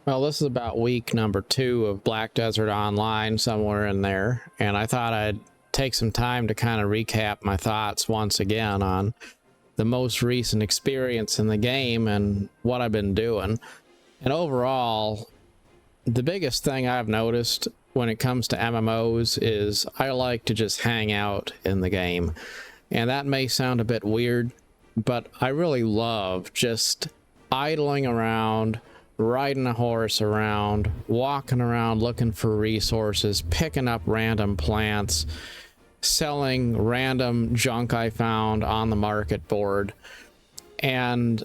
Well, this is about week number 2 of Black Desert Online, somewhere in there, and I thought I'd take some time to kind of recap my thoughts once again on the most recent experience in the game and what I've been doing. And overall, the biggest thing I've noticed when it comes to MMOs is I like to just hang out in the game. And that may sound a bit weird, but I really love just idling around, riding a horse around, walking around looking for resources, picking up random plants, selling random junk I found on the market board, and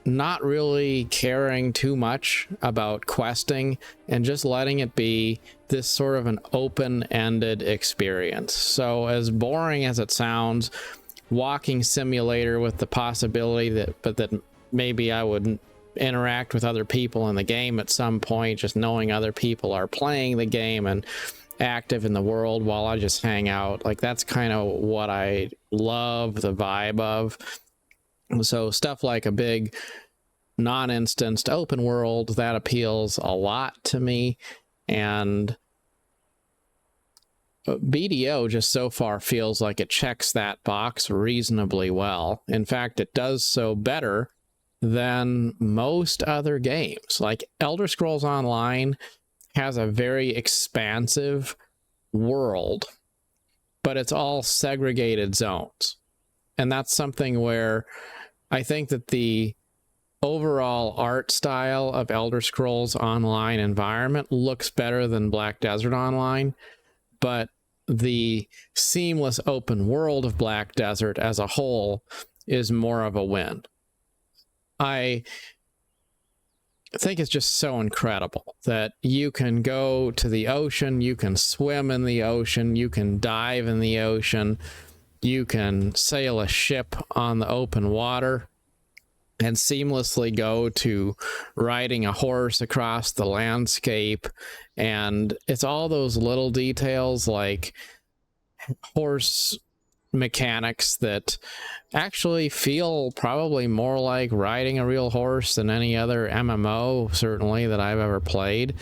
not really caring too much about questing and just letting it be this sort of an open-ended experience. So as boring as it sounds, walking simulator with the possibility that maybe I would interact with other people in the game at some point, just knowing other people are playing the game and active in the world while I just hang out. Like, that's kind of what I love the vibe of. So stuff like a big non-instanced open world, that appeals a lot to me. And BDO just so far feels like it checks that box reasonably well. In fact, it does so better than most other games. Like, Elder Scrolls Online has a very expansive world, but it's all segregated zones. And that's something where I think that the overall art style of Elder Scrolls Online environment looks better than Black Desert Online, but the seamless open world of Black Desert as a whole is more of a win. I think it's just so incredible that you can go to the ocean, you can swim in the ocean, you can dive in the ocean, you can sail a ship on the open water, and seamlessly go to riding a horse across the landscape. And it's all those little details like horse mechanics that actually feel probably more like riding a real horse than any other MMO, certainly, that I've ever played.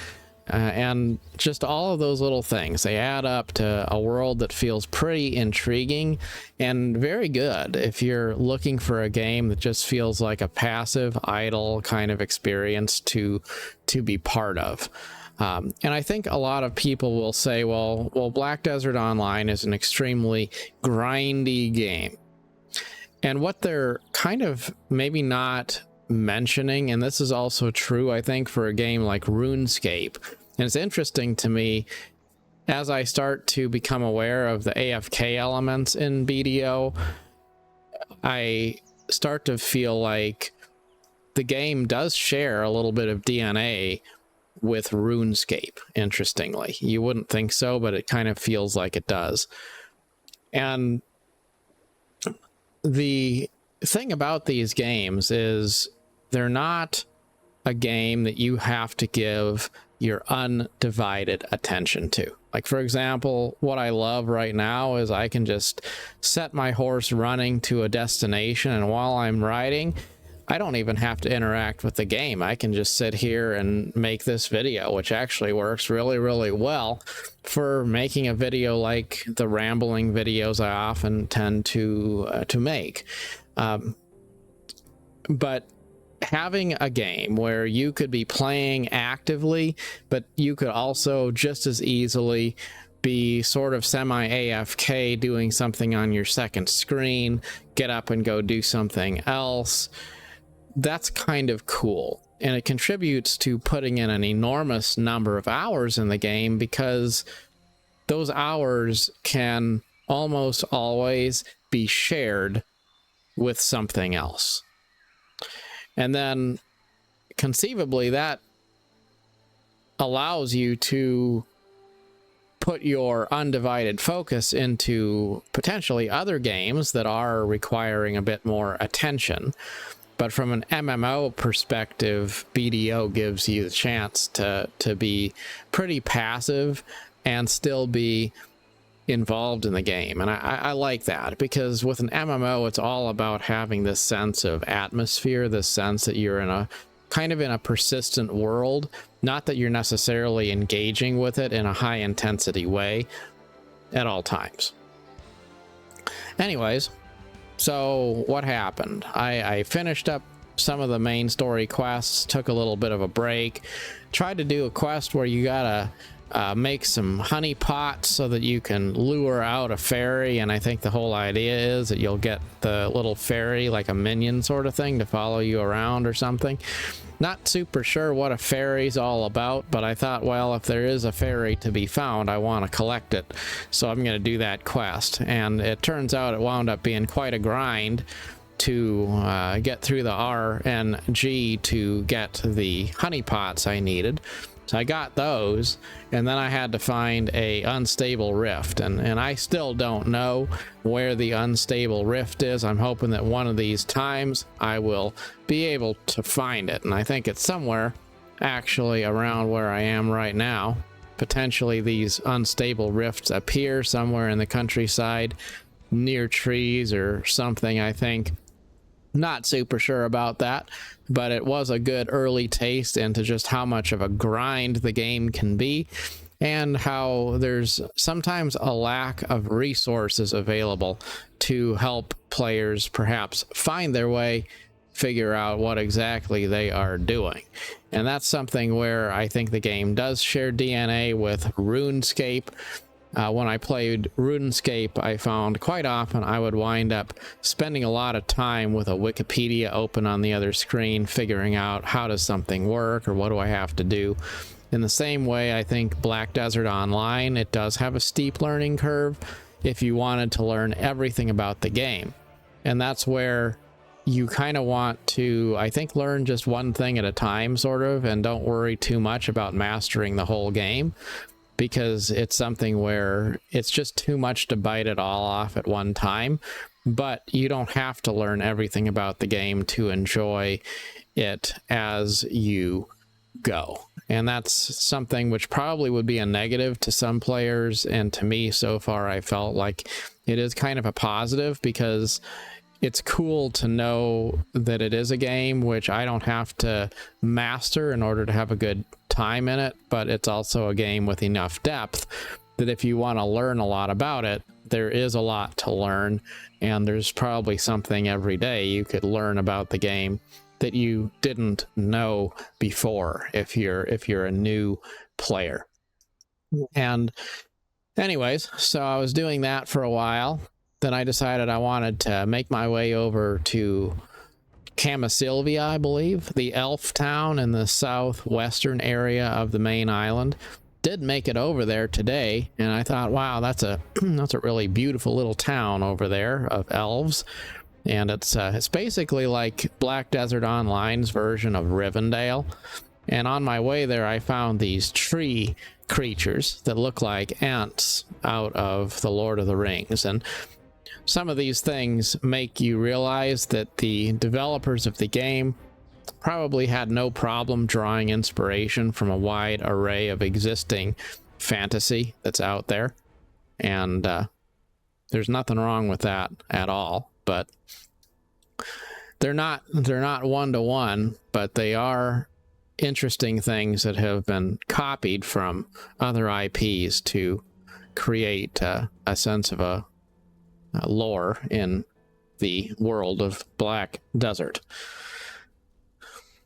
And just all of those little things, they add up to a world that feels pretty intriguing and very good if you're looking for a game that just feels like a passive, idle kind of experience to be part of. And I think a lot of people will say, well, Black Desert Online is an extremely grindy game. And what they're kind of maybe not mentioning, and this is also true, I think, for a game like RuneScape, and it's interesting to me as I start to become aware of the AFK elements in BDO, I start to feel like the game does share a little bit of DNA with RuneScape, interestingly. You wouldn't think so, but it kind of feels like it does. And the thing about these games is they're not a game that you have to give your undivided attention to. Like, for example, what I love right now is I can just set my horse running to a destination, and while I'm riding, I don't even have to interact with the game. I can just sit here and make this video, which actually works really, really well for making a video like the rambling videos I often tend to make. But having a game where you could be playing actively, but you could also just as easily be sort of semi-AFK doing something on your second screen, get up and go do something else, that's kind of cool. And it contributes to putting in an enormous number of hours in the game, because those hours can almost always be shared with something else. And then conceivably that allows you to put your undivided focus into potentially other games that are requiring a bit more attention. But from an MMO perspective, BDO gives you the chance to be pretty passive and still be involved in the game. And I like that, because with an MMO, it's all about having this sense of atmosphere, this sense that you're in a kind of in a persistent world, not that you're necessarily engaging with it in a high intensity way at all times. Anyways, so what happened? I finished up some of the main story quests, took a little bit of a break, tried to do a quest where you gotta make some honey pots so that you can lure out a fairy, and I think the whole idea is that you'll get the little fairy, like a minion sort of thing, to follow you around or something. Not super sure what a fairy's all about, but I thought, well, if there is a fairy to be found, I want to collect it, so I'm going to do that quest. And it turns out it wound up being quite a grind to get through the R and G to get the honey pots I needed. So I got those, and then I had to find a unstable rift, and I still don't know where the unstable rift is. I'm hoping that one of these times I will be able to find it, and I think it's somewhere actually around where I am right now. Potentially these unstable rifts appear somewhere in the countryside near trees or something, I think. Not super sure about that, but it was a good early taste into just how much of a grind the game can be, and how there's sometimes a lack of resources available to help players perhaps find their way, figure out what exactly they are doing. And that's something where I think the game does share DNA with RuneScape. When I played RuneScape, I found quite often I would wind up spending a lot of time with a Wikipedia open on the other screen, figuring out how does something work or what do I have to do. In the same way, I think Black Desert Online, it does have a steep learning curve if you wanted to learn everything about the game. And that's where you kind of want to, I think, learn just one thing at a time, sort of, and don't worry too much about mastering the whole game, because it's something where it's just too much to bite it all off at one time. But you don't have to learn everything about the game to enjoy it as you go. And that's something which probably would be a negative to some players, and to me so far I felt like it is kind of a positive, because it's cool to know that it is a game which I don't have to master in order to have a good time in it, but it's also a game with enough depth that if you want to learn a lot about it, there is a lot to learn, and there's probably something every day you could learn about the game that you didn't know before if you're a new player. And anyways, so I was doing that for a while. Then I decided I wanted to make my way over to Kamasylvia, I believe, the elf town in the southwestern area of the main island. Did make it over there today, and I thought, wow, that's a really beautiful little town over there of elves. And it's basically like Black Desert Online's version of Rivendell. And on my way there, I found these tree creatures that look like ants out of the Lord of the Rings. And some of these things make you realize that the developers of the game probably had no problem drawing inspiration from a wide array of existing fantasy that's out there. And there's nothing wrong with that at all. But they're not one-to-one, but they are interesting things that have been copied from other IPs to create a sense of a lore in the world of Black Desert.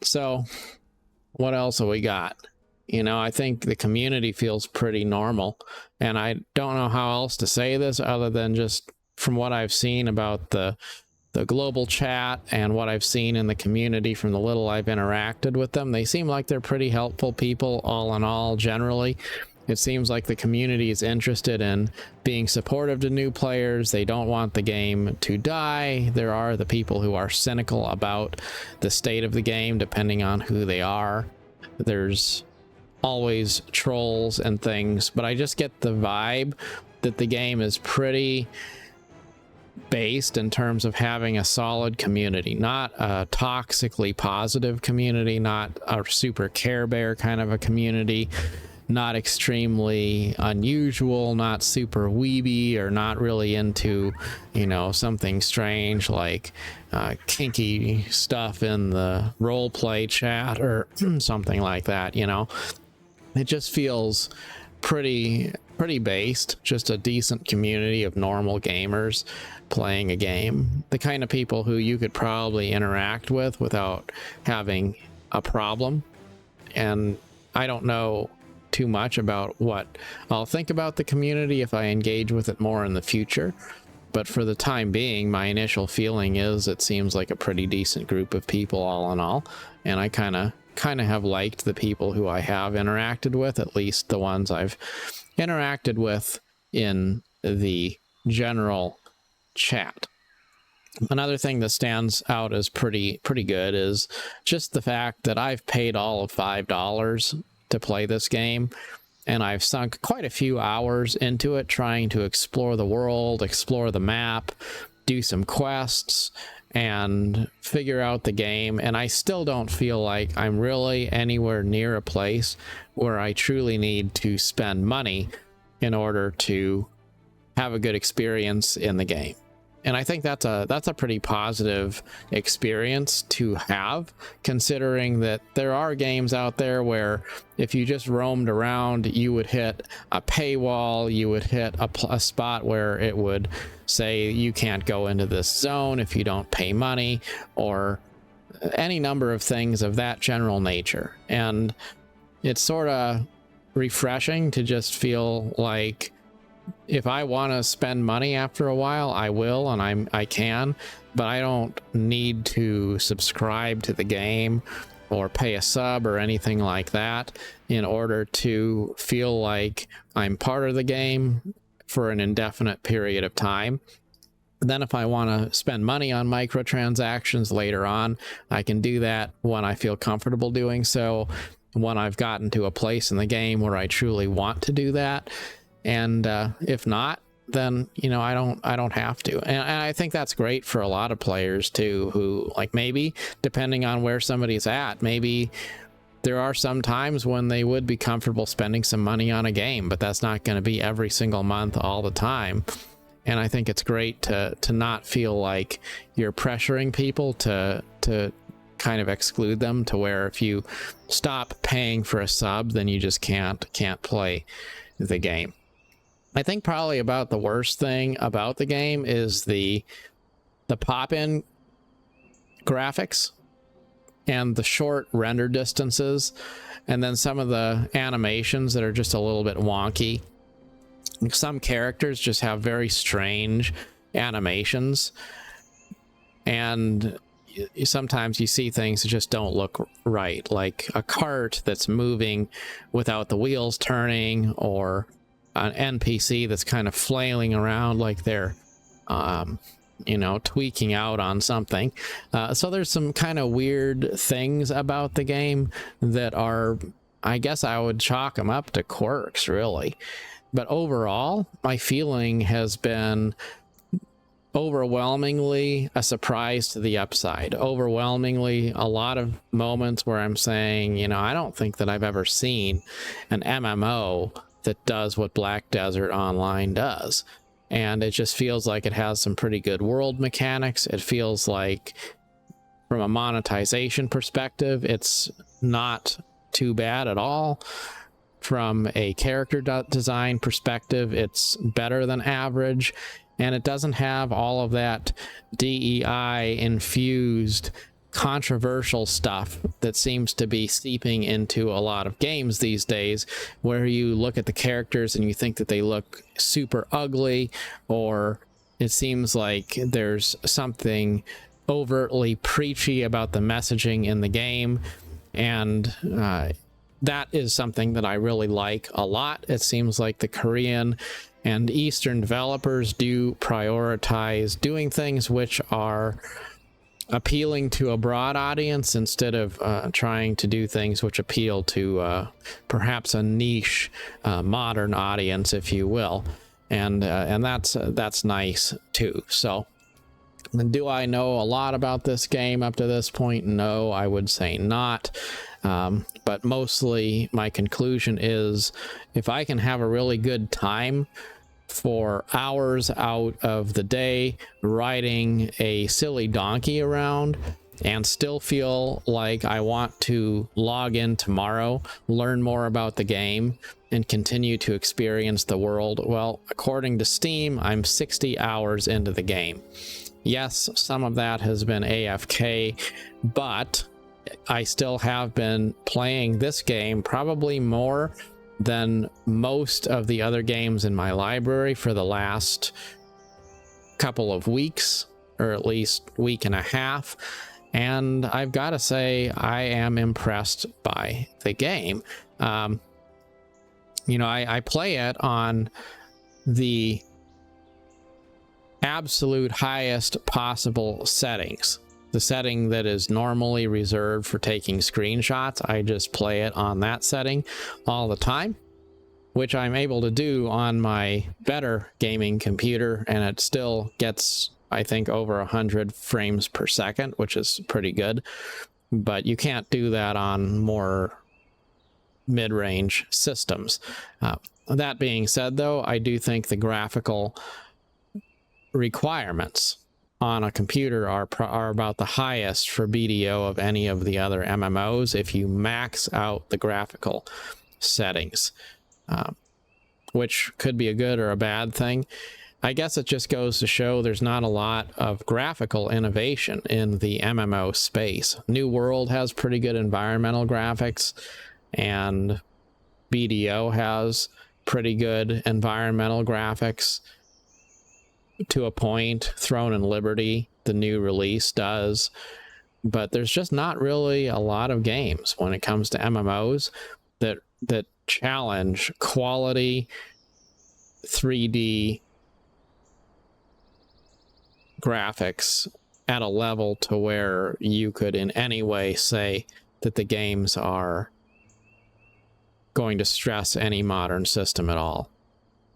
So what else have we got? You know, I think the community feels pretty normal, and I don't know how else to say this other than just from what I've seen about the global chat and what I've seen in the community from the little I've interacted with them. They seem like they're pretty helpful people all in all. Generally, it seems like the community is interested in being supportive to new players. They don't want the game to die. There are the people who are cynical about the state of the game, depending on who they are. There's always trolls and things, but I just get the vibe that the game is pretty based in terms of having a solid community, not a toxically positive community, not a super Care Bear kind of a community. not extremely unusual, not super weeby, or not really into, you know, something strange like kinky stuff in the role play chat or something like that. You know, it just feels pretty based, just a decent community of normal gamers playing a game, the kind of people who you could probably interact with without having a problem. And I don't know too much about what I'll think about the community if I engage with it more in the future, but for the time being, my initial feeling is it seems like a pretty decent group of people all in all, and I kind of have liked the people who I have interacted with, at least the ones I've interacted with in the general chat. Another thing that stands out as pretty good is just the fact that I've paid all of $5 to play this game, and I've sunk quite a few hours into it trying to explore the world, explore the map, do some quests, and figure out the game, and I still don't feel like I'm really anywhere near a place where I truly need to spend money in order to have a good experience in the game. And I think that's a pretty positive experience to have, considering that there are games out there where if you just roamed around, you would hit a paywall, you would hit a spot where it would say you can't go into this zone if you don't pay money, or any number of things of that general nature. And it's sort of refreshing to just feel like if I want to spend money after a while, I will, and I can, but I don't need to subscribe to the game or pay a sub or anything like that in order to feel like I'm part of the game for an indefinite period of time. Then if I want to spend money on microtransactions later on, I can do that when I feel comfortable doing so, when I've gotten to a place in the game where I truly want to do that. And if not, then, you know, I don't have to. And I think that's great for a lot of players too, who, like, maybe depending on where somebody's at, maybe there are some times when they would be comfortable spending some money on a game, but that's not going to be every single month all the time. And I think it's great to not feel like you're pressuring people to kind of exclude them to where if you stop paying for a sub, then you just can't play the game. I think probably about the worst thing about the game is the pop-in graphics and the short render distances, and then some of the animations that are just a little bit wonky. Some characters just have very strange animations, and sometimes you see things that just don't look right, like a cart that's moving without the wheels turning, or an NPC that's kind of flailing around like they're you know, tweaking out on something. So there's some kind of weird things about the game that are, I guess I would chalk them up to quirks, really. But overall, my feeling has been overwhelmingly a surprise to the upside. Overwhelmingly a lot of moments where I'm saying, you know, I don't think that I've ever seen an MMO that does what Black Desert Online does. And it just feels like it has some pretty good world mechanics. It feels like from a monetization perspective, it's not too bad at all. From a character design perspective, it's better than average. And it doesn't have all of that DEI infused controversial stuff that seems to be seeping into a lot of games these days, where you look at the characters and you think that they look super ugly, or it seems like there's something overtly preachy about the messaging in the game. And that is something that I really like a lot. It seems like the Korean and Eastern developers do prioritize doing things which are appealing to a broad audience instead of trying to do things which appeal to perhaps a niche modern audience, if you will. And that's nice too. So do I know a lot about this game up to this point? No, I would say not. But mostly my conclusion is if I can have a really good time for hours out of the day riding a silly donkey around and still feel like I want to log in tomorrow, learn more about the game, and continue to experience the world, well, according to Steam, I'm 60 hours into the game. Yes, some of that has been AFK, but I still have been playing this game probably more than most of the other games in my library for the last couple of weeks, or at least week and a half. And I've got to say, I am impressed by the game. You know, I play it on the absolute highest possible settings. The setting that is normally reserved for taking screenshots, I just play it on that setting all the time, which I'm able to do on my better gaming computer, and it still gets, I think, over 100 frames per second, which is pretty good. But you can't do that on more mid-range systems. That being said, though, I do think the graphical requirements on a computer are about the highest for BDO of any of the other MMOs if you max out the graphical settings, which could be a good or a bad thing. I guess it just goes to show there's not a lot of graphical innovation in the MMO space. New World has pretty good environmental graphics, and BDO has pretty good environmental graphics to a point. Throne and Liberty, the new release, does, but there's just not really a lot of games when it comes to MMOs that challenge quality 3D graphics at a level to where you could in any way say that the games are going to stress any modern system at all.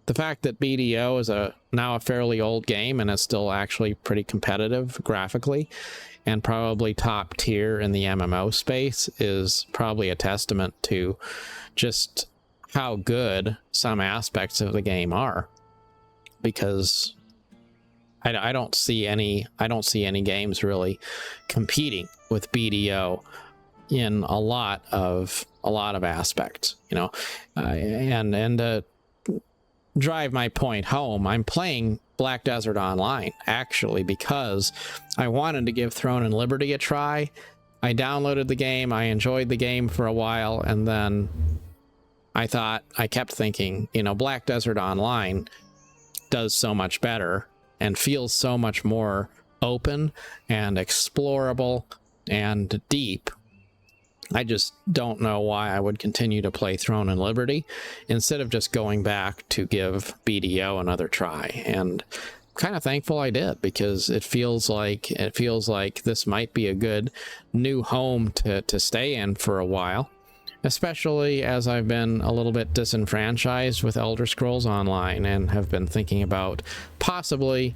The fact that BDO is now a fairly old game and is still actually pretty competitive graphically and probably top tier in the MMO space is probably a testament to just how good some aspects of the game are, because I don't see any games really competing with BDO in a lot of aspects, you know. And to drive my point home, I'm playing Black Desert Online actually because I wanted to give Throne and Liberty a try. I downloaded the game, I enjoyed the game for a while, and then I kept thinking, you know, Black Desert Online does so much better and feels so much more open and explorable and deep. I just don't know why I would continue to play Throne and Liberty instead of just going back to give BDO another try. And I'm kind of thankful I did, because it feels like this might be a good new home to stay in for a while, especially as I've been a little bit disenfranchised with Elder Scrolls Online and have been thinking about possibly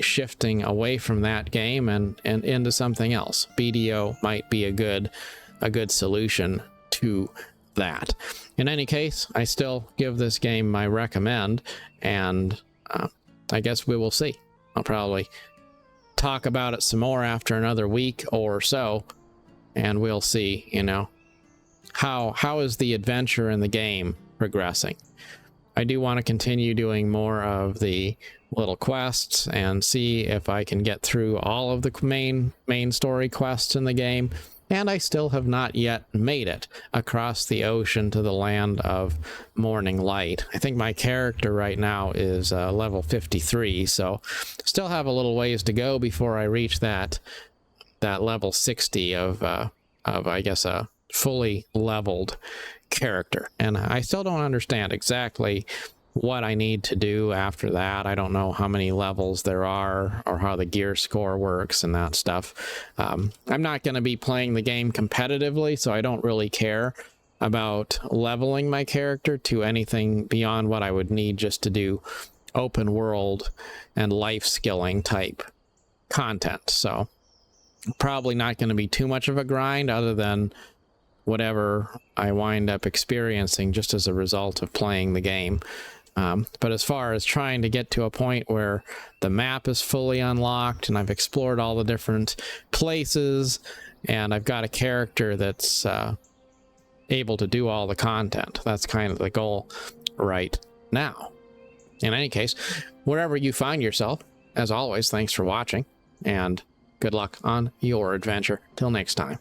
shifting away from that game and into something else. BDO might be a good solution to that. In any case, I still give this game my recommend, and I guess we will see. I'll probably talk about it some more after another week or so, and we'll see, you know, how is the adventure in the game progressing. I do want to continue doing more of the little quests and see if I can get through all of the main story quests in the game, and I still have not yet made it across the ocean to the land of Morning Light. I think my character right now is level 53, so still have a little ways to go before I reach that level 60 of I guess a fully leveled character. And I still don't understand exactly what I need to do after that. I don't know how many levels there are or how the gear score works and that stuff. I'm not going to be playing the game competitively, so I don't really care about leveling my character to anything beyond what I would need just to do open world and life skilling type content. So probably not going to be too much of a grind, other than whatever I wind up experiencing just as a result of playing the game. But as far as trying to get to a point where the map is fully unlocked and I've explored all the different places and I've got a character that's able to do all the content, that's kind of the goal right now. In any case, wherever you find yourself, as always, thanks for watching and good luck on your adventure. Till next time.